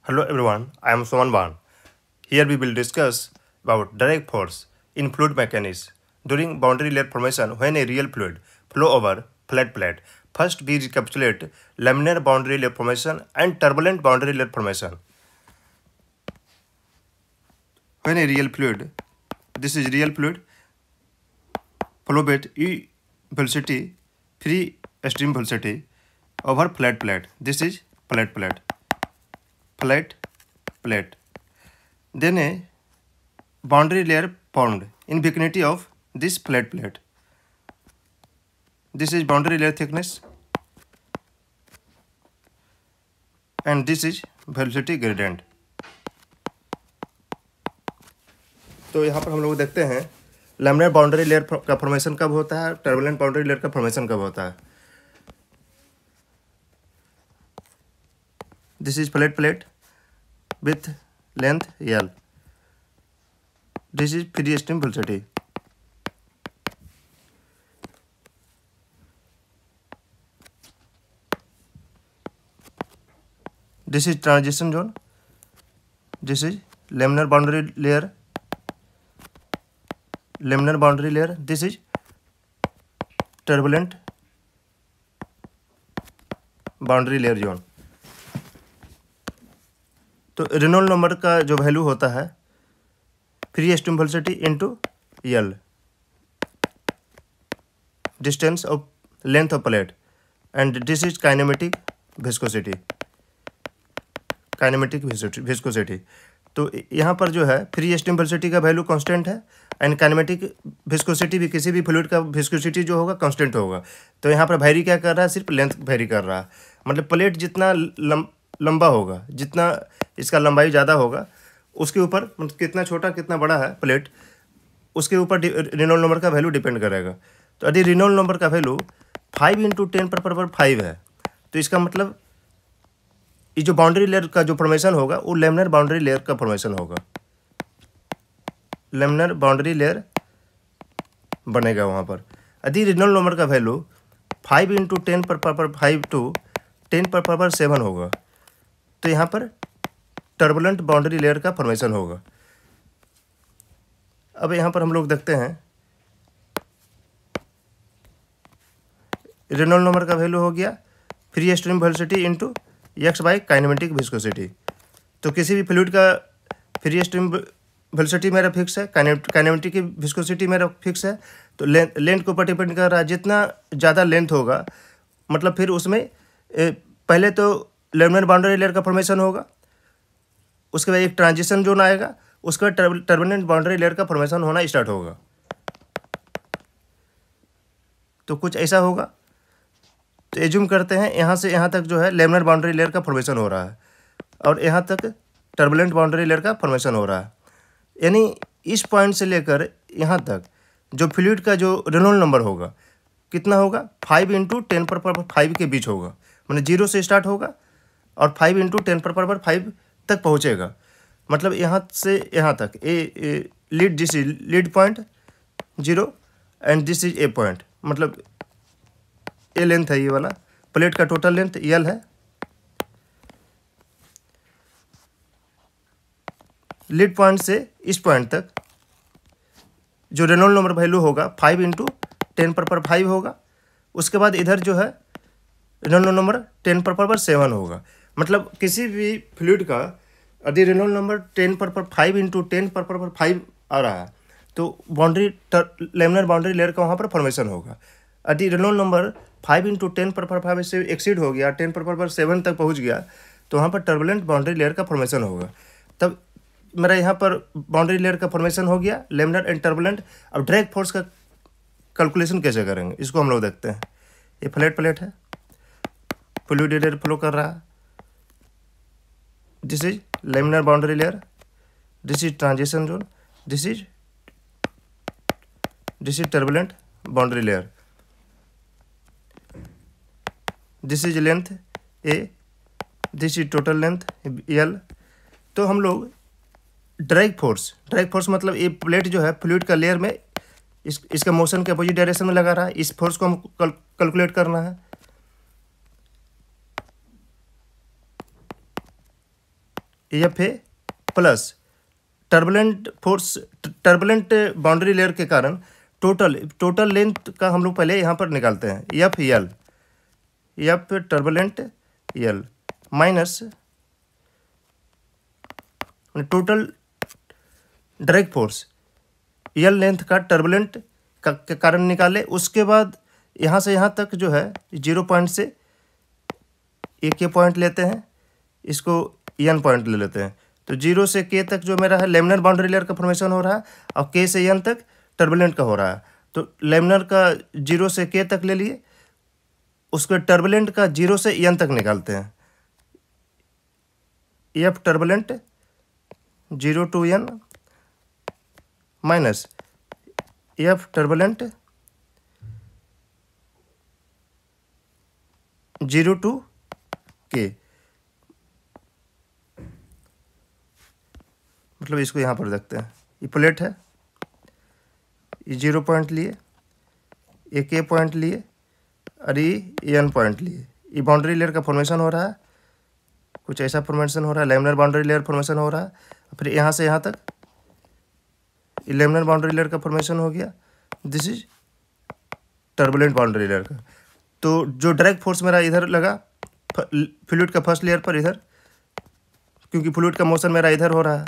Hello everyone, I am Soman Ban. Here we will discuss about direct force in fluid mechanics during boundary layer formation when a real fluid flow over flat plate. First we recapitulate laminar boundary layer formation and turbulent boundary layer formation. When a real fluid, this is real fluid, flow with E velocity, free stream velocity over flat plate. This is flat plate. Then a boundary layer formed in vicinity of this flat plate. This is boundary layer thickness and this is velocity gradient. तो यहाँ पर हम लोग देखते हैं laminar boundary layer का formation कब होता है, टर्बुलेंट बाउंड्री लेयर का फॉर्मेशन कब होता है. This is flat plate with length L. This is free stream velocity. This is transition zone. This is laminar boundary layer. This is turbulent boundary layer zone. तो Reynold number का जो value होता है free stream velocity into L, distance of length of plate, and this is kinematic viscosity. तो यहाँ पर जो है फ्री स्ट्रीम वेलोसिटी का वैल्यू कांस्टेंट है एंड काइनेमेटिक विस्कोसिटी भी, किसी भी फ्लूइड का विस्कोसिटी जो होगा कांस्टेंट होगा. तो यहाँ पर वैरी क्या कर रहा है, सिर्फ लेंथ वैरी कर रहा है. मतलब प्लेट जितना लंबा होगा, जितना इसका लंबाई ज़्यादा होगा, उसके ऊपर मतलब कितना छोटा कितना बड़ा है प्लेट, उसके ऊपर रेनॉल्ड नंबर का वैल्यू डिपेंड करेगा. तो यदि रेनॉल्ड नंबर का वैल्यू 5 × 10⁻⁵ है तो इसका मतलब ये जो बाउंड्री लेयर का जो फॉर्मेशन होगा वो लैमिनार बाउंड्री लेयर का फॉर्मेशन होगा. लैमिनार बाउंड्री लेयर बनेगा वहाँ पर. यदि रेनॉल्ड नंबर का वैल्यू 5 × 10⁻⁵ to 10⁻7 होगा तो यहाँ पर टर्बुलेंट बाउंड्री लेयर का फॉर्मेशन होगा. अब यहाँ पर हम लोग देखते हैं रेनॉल्ड नंबर का वैल्यू हो गया free stream velocity into x by kinematic viscosity. तो किसी भी फ्लूइड का फ्री स्ट्रीम वेलोसिटी मेरा फिक्स है, काइनेमेटिक की विस्कोसिटी मेरा फिक्स है. तो लेंथ के ऊपर डिपेंड कर रहा है. जितना ज़्यादा लेंथ होगा मतलब फिर उसमें पहले तो लैमिनार बाउंड्री लेयर का फॉर्मेशन होगा, उसके बाद एक ट्रांजिशन जोन आएगा, उसके बाद टर्बुलेंट बाउंड्री लेयर का फॉर्मेशन होना स्टार्ट होगा. तो कुछ ऐसा होगा. तो एज्यूम करते हैं यहाँ से यहाँ तक जो है लैमिनार बाउंड्री लेयर का फॉर्मेशन हो रहा है और यहाँ तक टर्बुलेंट बाउंड्री लेयर का फॉर्मेशन हो रहा है. यानी इस पॉइंट से लेकर यहाँ तक जो फ्लूइड का जो रेनॉल्ड नंबर होगा कितना होगा, 5 × 10⁻⁵ के बीच होगा. मतलब 0 से स्टार्ट होगा और 5 × 10⁻⁵ तक पहुँचेगा. मतलब यहाँ से यहाँ तक lead, this is lead point 0 and this is a point. मतलब ए लेंथ है, ये वाला प्लेट का टोटल लेंथ एल है. लीड पॉइंट से इस पॉइंट तक जो रेनॉल्ड नंबर वैल्यू होगा 5 × 10⁻⁵ होगा. उसके बाद इधर जो है रेनॉल्ड नंबर 10⁻7 होगा. मतलब किसी भी फ्लूइड का यदि रेनॉल्ड नंबर 10⁻5 × 10⁻5 आ रहा है तो लैमिनार बाउंड्री लेयर का वहाँ पर फॉर्मेशन होगा. यदि रेनॉल्ड नंबर 5 × 10⁻5 से एक्सीड हो गया, 10⁻7 तक पहुँच गया तो वहाँ पर टर्बुलेंट बाउंड्री लेयर का फॉर्मेशन होगा. तब मेरा यहाँ पर बाउंड्री लेयर का फॉर्मेशन हो गया लैमिनार एंड टर्बुलेंट. अब डायरेक्ट फोर्स का कैलकुलेशन कैसे करेंगे इसको हम लोग देखते हैं. ये फ्लैट प्लेट है, फ्लूइड एयर फ्लो कर रहा है. This is laminar boundary layer, this is transition zone, this is turbulent boundary layer. This is length A, this is total length L. तो हम लोग डायरेक्ट फोर्स मतलब ये प्लेट जो है फ्लूइड का लेयर में इसका मोशन के अपोजिट डायरेक्शन में लगा रहा है. इस फोर्स को हम कैलकुलेट करना है. F A plus turbulent boundary layer के कारण टोटल लेंथ का हम लोग पहले यहाँ पर निकालते हैं, एफ टर्बुलेंट यल माइनस टोटल डायरेक्ट फोर्स यल लेंथ का टर्बुलेंट के कारण निकाले। उसके बाद यहाँ से यहाँ तक जो है 0 पॉइंट से एक के पॉइंट लेते हैं, इसको एन पॉइंट ले लेते हैं। तो 0 से के तक जो मेरा है लेमिनर बाउंड्री लेयर का फॉर्मेशन हो रहा है और के से एन तक टर्बुलेंट का हो रहा है। तो लेमिनर का 0 से के तक ले लिए, उसके टर्बुलेंट का 0 से एन तक निकालते हैं। F turbulent 0 to n minus F turbulent 0 to k, मतलब इसको यहाँ पर देखते हैं। ये प्लेट है, ये 0 पॉइंट लिए, एक ए पॉइंट लिए और ये एन पॉइंट लिए। ये बाउंड्री लेयर का फॉर्मेशन हो रहा है, कुछ ऐसा फॉर्मेशन हो रहा है, लेमिनर बाउंड्री लेयर फॉर्मेशन हो रहा है। फिर यहाँ से यहाँ तक ये लेमिनर बाउंड्री लेयर का फॉर्मेशन हो गया। This is turbulent boundary layer का। तो जो डायरेक्ट फोर्स मेरा इधर लगा फ्लूइड का फर्स्ट लेयर पर इधर, क्योंकि फ्लूइड का मोशन मेरा इधर हो रहा है,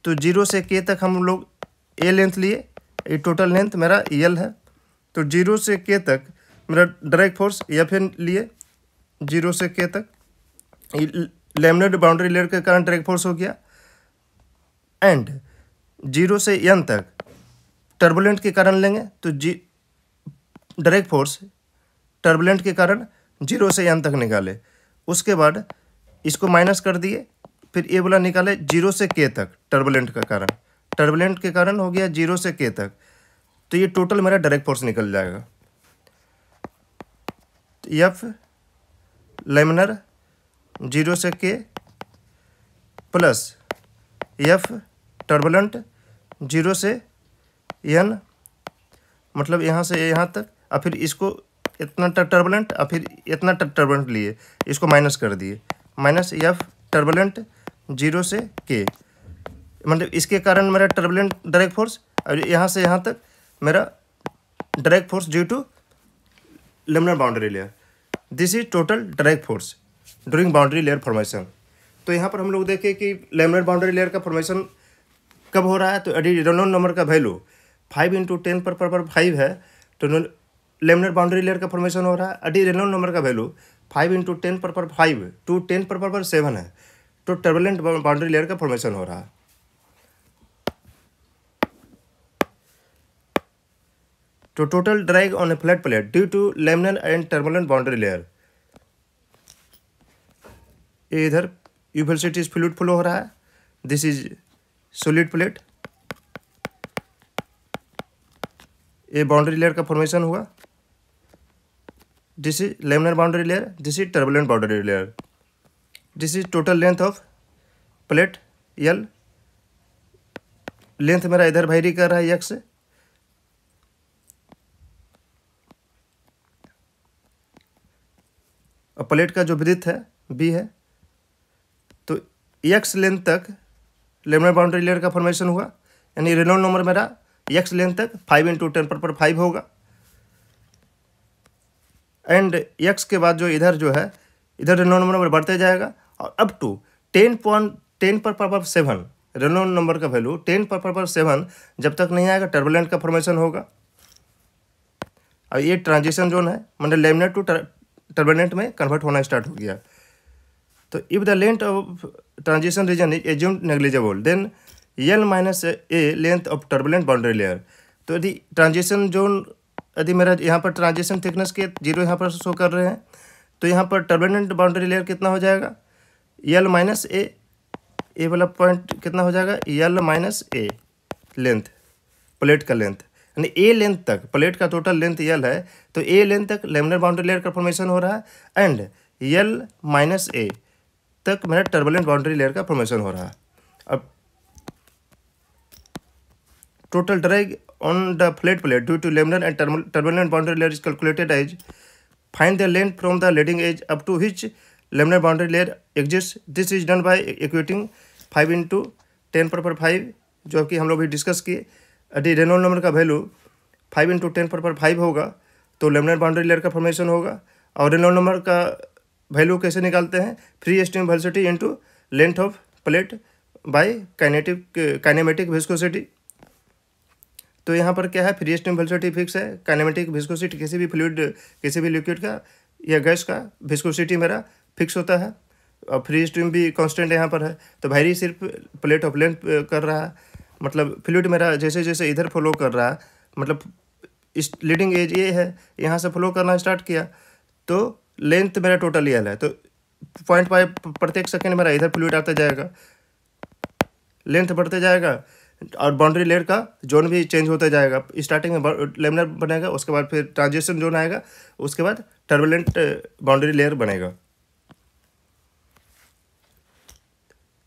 तो 0 से के तक हम लोग ए लेंथ लिए, ये टोटल लेंथ मेरा यल है। तो 0 से के तक मेरा डायरेक्ट फोर्स एफ एन लिए, 0 से के तक लेमिनर बाउंड्री लेयर के कारण डायरेक्ट फोर्स हो गया। एंड 0 से एन तक टर्बुलेंट के कारण लेंगे, तो डायरेक्ट फोर्स टर्बुलेंट के कारण 0 से एन तक निकाले। उसके बाद इसको माइनस कर दिए, फिर ये वाला निकाले 0 से के तक टर्बुलेंट के कारण हो गया 0 से के तक। तो ये टोटल मेरा डायरेक्ट फोर्स निकल जाएगा। एफ लेमिनर 0 से के प्लस एफ टर्बुलेंट 0 से एन, मतलब यहाँ से यहाँ तक, और फिर इसको इतना टर्बुलेंट और फिर इतना टर्बुलेंट लिए, इसको माइनस कर दिए, माइनस एफ टर्बुलेंट 0 से के, मतलब इसके कारण मेरा टर्बुलेंट डायरेक्ट फोर्स, और यहाँ से यहाँ तक मेरा direct force due to laminar boundary layer. This is total direct force during boundary layer formation. तो यहाँ पर हम लोग देखें कि लेमिनर बाउंड्री लेयर का फॉर्मेशन कब हो रहा है। तो यदि रेनॉल्ड नंबर का वैल्यू 5 × 10⁻5 है तो लेमिनर बाउंड्री लेयर का फॉर्मेशन हो रहा है। यदि रेनॉल्ड नंबर का वैल्यू 5 × 10⁻5 to 10⁻7 है तो टर्बुलेंट बाउंड्री लेयर का फॉर्मेशन हो रहा है। तो total drag on a flat plate due to laminar and turbulent boundary layer. ये इधर यूनिवर्सिटी फ्लूइड फ्लो हो रहा है, दिस इज सॉलिड प्लेट, ये बाउंड्री लेयर का फॉर्मेशन हुआ, this is laminar boundary layer, this is turbulent boundary layer, this is total length of plate L. Length मेरा इधर वेरी कर रहा है एक्स से, और प्लेट का जो विड्थ है बी है। तो एक्स लेंथ तक लेमिनर बाउंड्री लेयर का फॉर्मेशन हुआ, यानी रेनॉल्ड नंबर मेरा एक्स लेंथ तक 5 × 10⁻5 होगा। एंड एक्स के बाद जो इधर है, इधर रेनॉल्ड नंबर बढ़ते जाएगा और अप टू 10⁻7 रेनॉल्ड नंबर का वैल्यू 10⁻7 जब तक नहीं आएगा टर्बुलेंट का फॉर्मेशन होगा। और ये ट्रांजिशन जोन है, मतलब लेमिनर टू टर्बुलेंट में कन्वर्ट होना स्टार्ट हो गया। तो if the length of transition region is assumed negligible then L minus a length of turbulent boundary layer. तो यदि ट्रांजिशन जोन, यदि मेरा यहाँ पर ट्रांजिशन थिकनेस के 0 यहाँ पर शो कर रहे हैं, तो यहाँ पर टर्बुलेंट बाउंड्री लेयर कितना हो जाएगा, एल माइनस ए वाला पॉइंट कितना हो जाएगा, L minus a length, plate का लेंथ, यानी ए लेंथ तक प्लेट का टोटल लेंथ एल है, तो ए लेंथ तक लेमिनर बाउंड्री लेयर का फॉर्मेशन हो रहा है, एंड एल माइनस ए तक मेरा टर्बुलेंट बाउंड्री लेयर का फॉर्मेशन हो रहा है। अब total drag on the flat plate due to laminar and turbulent boundary layer is calculated as find the length from the leading edge up to which laminar boundary layer exists. This is done by equating 5 into 10 पर 5, जो कि हम लोग भी discuss किए. यदि Reynold number का value 5 into 10 पर 5 होगा तो लेमिनर बाउंड्री लेयर का फॉर्मेशन होगा. और रेनॉल्ड नंबर का वैल्यू कैसे निकालते हैं? Free stream velocity into length of plate by kinematic viscosity. तो यहाँ पर क्या है, फ्री स्ट्रीम वेलोसिटी फिक्स है, काइनेमेटिक विस्कोसिटी किसी भी फ्लूइड किसी भी लिक्विड का या गैस का विस्कोसिटी मेरा फिक्स होता है, और फ्री स्ट्रीम भी कांस्टेंट यहाँ पर है. तो वैरी सिर्फ प्लेट ऑफ लेंथ कर रहा है, मतलब फ्लूइड मेरा जैसे जैसे इधर फ्लो कर रहा है, मतलब इस लीडिंग एज ये है, यहाँ से फ्लो करना स्टार्ट किया तो लेंथ मेरा टोटल एल है, तो 0.5 प्रत्येक सेकेंड मेरा इधर फ्लूइड आता जाएगा, लेंथ बढ़ते जाएगा, और बाउंड्री लेयर का जोन भी चेंज होता जाएगा. स्टार्टिंग में लेमिनर बनेगा, उसके बाद फिर ट्रांजिशन जोन आएगा, उसके बाद टर्बुलेंट बाउंड्री लेयर बनेगा.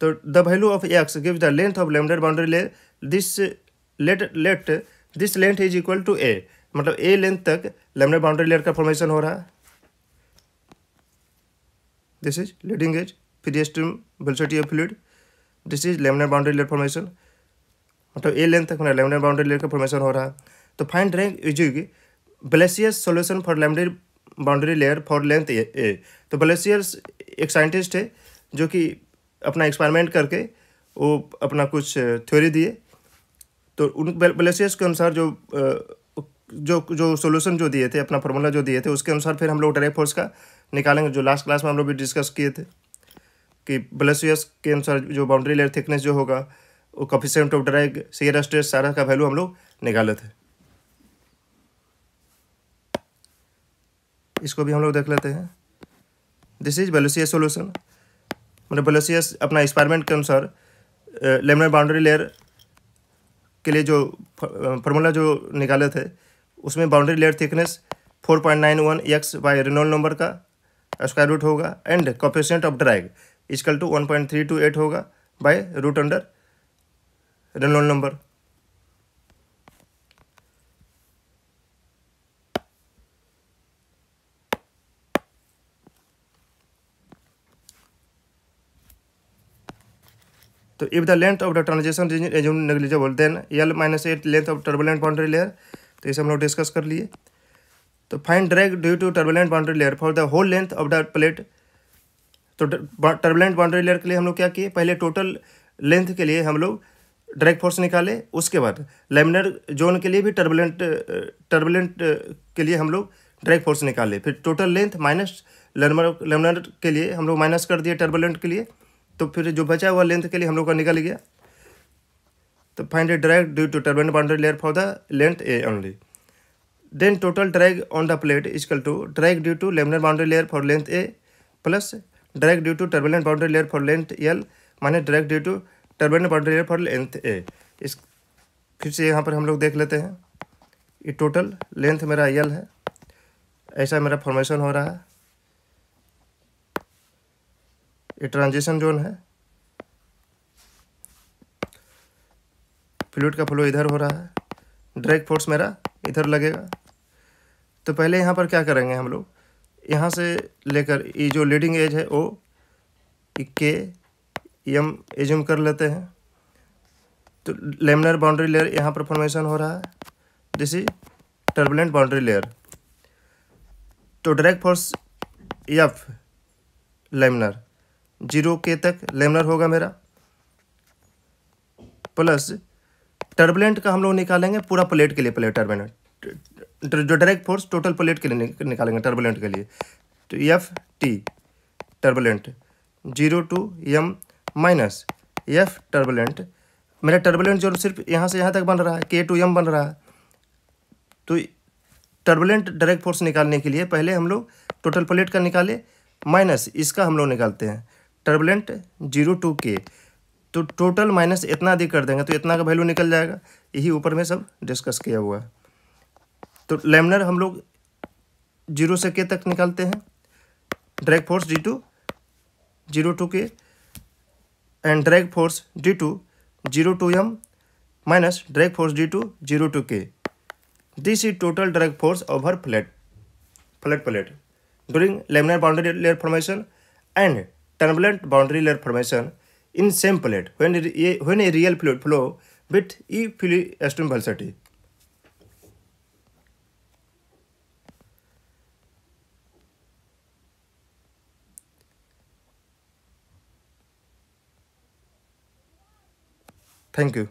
तो the value of x gives the length of laminar boundary layer. This length is equal to a, मतलब ए लेंथ तक लेमिनर बाउंड्री लेयर का फॉर्मेशन हो रहा है. This is leading edge, free stream velocity of fluid. This is laminar boundary layer formation, मतलब a length तक laminar boundary layer का formation हो रहा है. तो find rank using Blasius solution for laminar boundary layer for length ए. तो ब्लेसियस एक scientist है जो कि अपना एक्सपेरिमेंट करके वो अपना कुछ थ्योरी दिए. तो उन ब्लेसियस के अनुसार जो सॉल्यूशन जो दिए थे, अपना फार्मूला जो दिए थे, उसके अनुसार फिर हम लोग ड्रैग फोर्स का निकालेंगे, जो लास्ट क्लास में हम लोग भी डिस्कस किए थे कि ब्लेसियस के अनुसार जो बाउंड्री लेयर थिकनेस जो होगा, वो coefficient of drag, shear stress, सारा का वैल्यू हम लोग निकाले थे. इसको भी हम लोग देख लेते हैं. दिस इज ब्लेसियस सॉल्यूशन, मतलब ब्लेसियस अपना एक्सपेरिमेंट के अनुसार लेमिनर बाउंड्री लेयर के लिए जो फार्मूला जो निकाले थे, उसमें boundary layer thickness 4.91 x by Reynold number का स्क्वायर रूट होगा, and coefficient of drag equal to 1.328 होगा by root under Reynold number. तो if the length of the transition region is negligible then L - 8 length of turbulent boundary layer. तो इसे हम लोग discuss कर लिए. तो find drag due to turbulent boundary layer for the whole length of the plate. तो turbulent boundary layer के लिए हम लोग क्या किए, पहले टोटल लेंथ के लिए हम लोग ड्रैग फोर्स निकाले, उसके बाद लेमिनर जोन के लिए भी टर्बुलेंट के लिए हम लोग ड्रैग फोर्स निकाले, फिर टोटल लेंथ माइनस लेमिनर के लिए हम लोग माइनस कर दिए टर्बुलेंट के लिए, तो फिर जो बचा हुआ लेंथ के लिए हम लोग का निकल गया. तो find drag due to turbulent boundary layer for the length a only. Then total drag on the plate equal to drag due to laminar boundary layer for length a plus drag due to turbulent boundary layer for length L minus drag due to turbulent boundary layer for length a. इस फिर से यहाँ पर हम लोग देख लेते हैं. ये टोटल लेंथ मेरा एल है, ऐसा मेरा फॉर्मेशन हो रहा है. ये ट्रांजिशन जोन है, फ्लूइड का फ्लो इधर हो रहा है, ड्रैग फोर्स मेरा इधर लगेगा. तो पहले यहाँ पर क्या करेंगे हम लोग, यहाँ से लेकर ये जो लीडिंग एज है ओ के एम एज्यूम कर लेते हैं. तो लेमिनर बाउंड्री लेयर यहाँ पर फॉर्मेशन हो रहा है. This is turbulent boundary layer. तो drag force F laminar 0K तक लेमिनर होगा मेरा, प्लस टर्बुलेंट का हम लोग निकालेंगे पूरा प्लेट के लिए, प्लेट टर्बुलेंट जो डायरेक्ट फोर्स टोटल प्लेट के लिए निकालेंगे टर्बुलेंट के लिए. तो F T turbulent 0 to m minus F turbulent. मेरा टर्बुलेंट जो सिर्फ यहाँ से यहाँ तक बन रहा है, K to m बन रहा है. तो टर्बुलेंट डायरेक्ट फोर्स निकालने के लिए पहले हम लोग टोटल प्लेट का निकाले, माइनस इसका हम लोग निकालते हैं टर्बुलेंट 0 to K. तो टोटल माइनस इतना अधिक कर देंगे तो इतना का वैल्यू निकल जाएगा. यही ऊपर में सब डिस्कस किया हुआ है. तो लेमिनर हम लोग 0 से K तक निकालते हैं, drag force D2 0 to K and drag force D2 0 to m minus drag force D2 0 to K. This is total drag force over flat plate during laminar boundary layer formation and turbulent boundary layer formation in same plate when a real fluid flow with E fluid extreme velocity. Thank you.